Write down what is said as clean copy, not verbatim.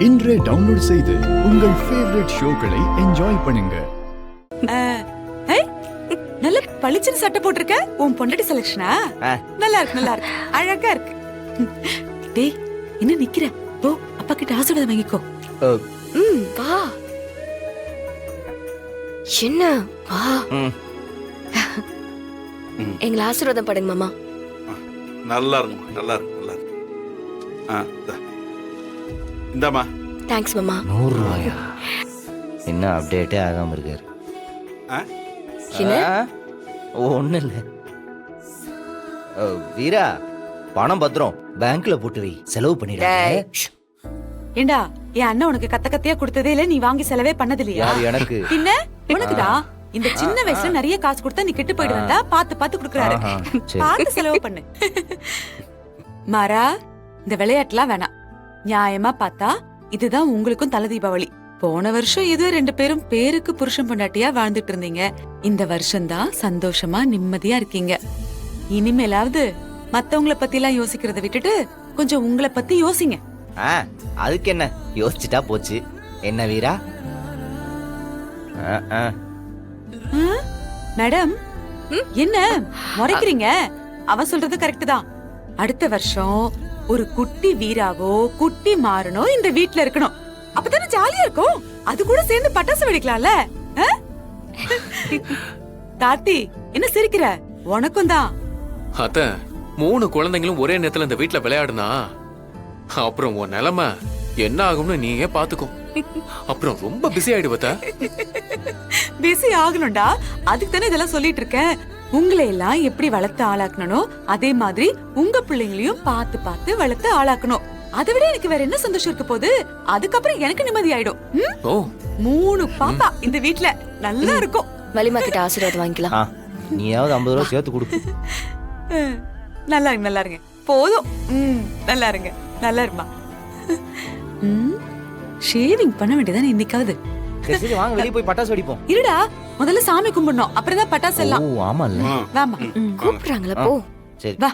இன்றே டவுன்லோட் செய்து உங்கள் ஃபேவரட் ஷோக்களை என்ஜாய் பண்ணுங்க. நல்ல பளிச்சுன்னு சட்டை போட்டிருக்க. உன் பொண்டாட்டி செலக்ஷனா? நல்லா இருக்கு, நல்லா இருக்கு, அழகா இருக்கு. டேய், என்ன நிக்கிற? போ, அப்பா கிட்ட ஆசீர்வாதம் வாங்கிக்கோ. வா. என்ன வா. எங்களை ஆசீர்வாதம் பண்ணுங்க மாமா. நல்லா இருக்குமா, நல்லா இருக்கு, நல்லா இருக்கு. இந்தாமா. தேங்க்ஸ் மாமா. 100 ரூபாயா? என்ன அப்டேட்டே ஆகாம இருக்காரு. ஒண்ணு இல்ல வீரா, பணம் பத்திரம் பேங்க்ல போட்டு வை, செலவு பண்ணிடுறேன். ஏண்டா, என் அண்ணன் உனக்கு கத்த கத்தையா கொடுத்ததே இல்ல, நீ வாங்கி செலவே பண்ணது இல்லையா? எனக்கு பின்ன உனக்குதான் இந்த சின்ன வயசுல நிறைய காசு கொடுத்தா நீ கெட்டு போயிடு வந்தா பாத்து பாத்து குடுக்குறாரு. பாத்து செலவு பண்ணு. மாறா, இந்த விளையாட்டுலாம் வேணாம். நியாயமா பார்த்தா இதுதான் உங்களுக்கும் தல தீபாவளி. போன வருஷம் ஏதோ 2 பேரும் பேருக்கு புருஷன் பொண்டாட்டியா வாழ்ந்துட்டு இருந்தீங்க. இந்த வருஷம்தான் சந்தோஷமா நிம்மதியா இருக்கீங்க. இனிமேலாவது மத்தவங்கள பத்தி எல்லாம் யோசிக்கிறத விட்டுட்டு கொஞ்சம் உங்களை பத்தி யோசிங்க. அதுக்கு என்ன, யோசிச்சுட்டா போச்சு. என்ன வீரா? மேடம், என்ன முறைக்கிறீங்க? அவன் சொல்றது கரெக்ட் தான். அடுத்த வருஷம் ஒரு குட்டி வீராவோ குட்டி மாறனோ இந்த வீட்ல இருக்கணும். அப்பதானே ஜாலியா இருக்கும். அது கூட சேர்ந்து பட்டாசு வெடிக்கலாம்ல. கார்த்தி, என்ன சிரிக்கிற? உனக்கும் தான். அத்த, 3 குழந்தைங்களும் ஒரே நேரத்துல இந்த வீட்ல விளையாடுனா அப்புறம் உன் நிலைமை என்ன ஆகும்னு நீயே பாத்துக்கோ. அப்புறம் ரொம்ப பிஸி ஆயிடுவத. பிஸி ஆகணும்டா, அதுக்கு தானே இதெல்லாம் சொல்லிட்டு இருக்கேன். உங்களை எல்லாம் எப்படி வளர்த்து ஆளாக்கணும், அதே மாதிரி உங்க பிள்ளைங்களையும் பார்த்து பார்த்து வளர்த்து ஆளாக்கணும். அதை விட எனக்கு வேற என்ன சந்தோஷம் இருக்க போகுது? அதுக்கப்புறம் எனக்கு நிம்மதி ஆயிடும். 3 பாப்பா இந்த வீட்ல நல்லா இருக்கும். வலிமா கிட்ட ஆசீர்வாதம் வாங்கிக்கலாம். நீயாவது 50 ரூபா சேர்த்து கொடு. நல்லா இருங்க, நல்லா இருங்க, போதும். நல்லா இருங்க, நல்லா இருமா. ஷேவிங் பண்ண வேண்டியதானே இன்னைக்காவது. சரி வாங்க, வெளிய போய் பட்டாசு வெடிப்போம். இருடா, முதல்ல சாமி கும்பிடணும், அப்புறம் தான் பட்டாசு எல்லாம். ஆமா இல்ல, வாமா. கூப்பிடுறாங்களா? போ. சரி வா.